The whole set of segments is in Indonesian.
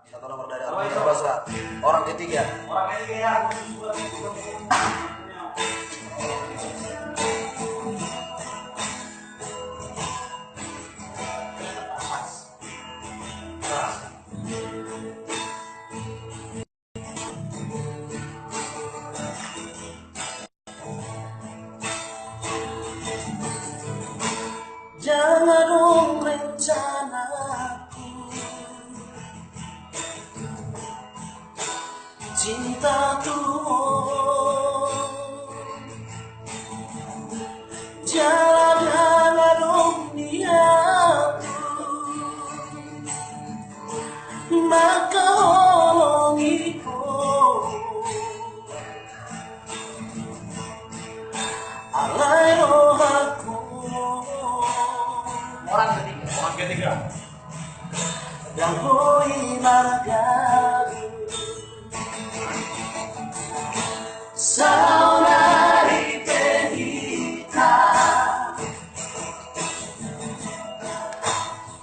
Satu nomor dari Armenia Basra. Orang ketiga. Jangan dong rencanaku, cinta Tuhan. Jangan dong niatku, maka hongiku alai rohaku. Orang ketiga. Yang boi margaru saudari Penita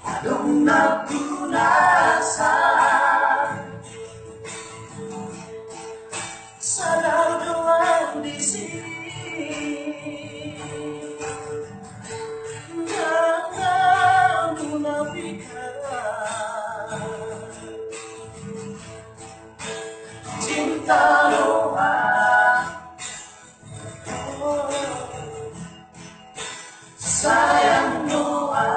adong nagtunasa sadar doang di sini. Jangan munafikan cinta doa, sayang doa.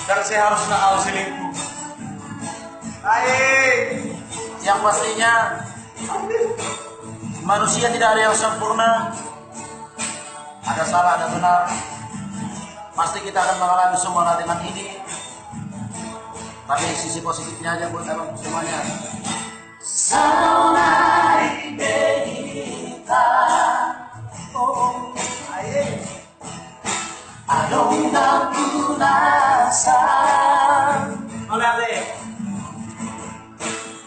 Dan saya harus nakal selingkuh. Yang pastinya manusia tidak ada yang sempurna. Ada salah, ada benar. Pasti kita akan mengalami semua dengan ini. Tapi sisi positifnya aja buat abang semuanya. Saudari Benita, oh, adong nagtunasa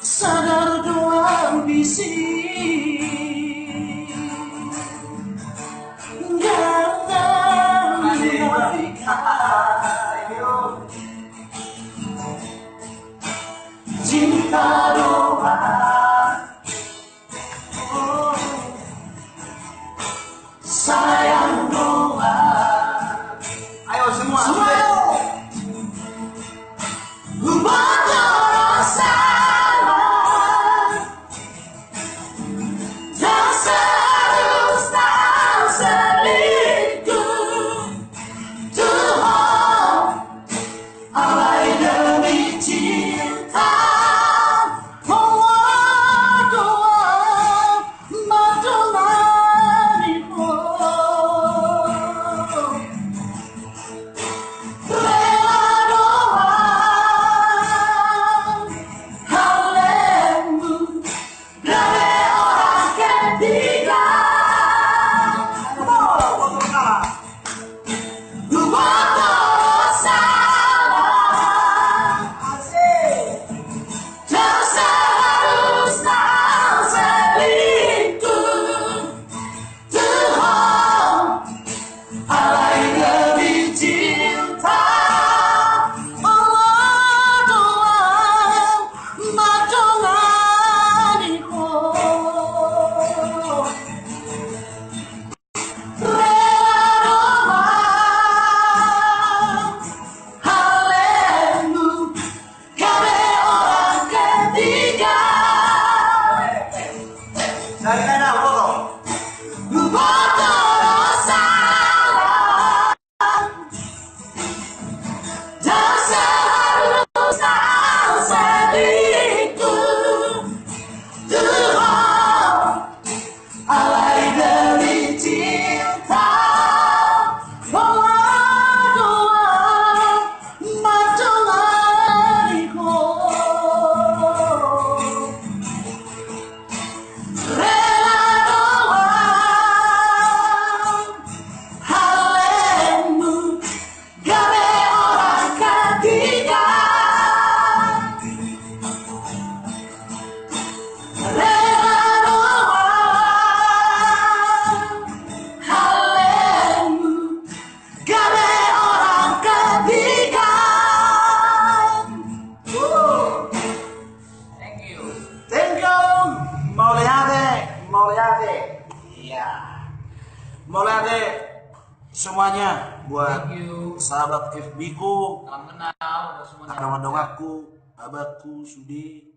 sadar doang bisi. Jangan munafikan cinta doa, sayang doa. Ayo semua. ade. Iya. Mulai ade semuanya buat Thank you. sahabat FB ku, Salam kenal udah semuanya. kawan dongakku, abahku, sude,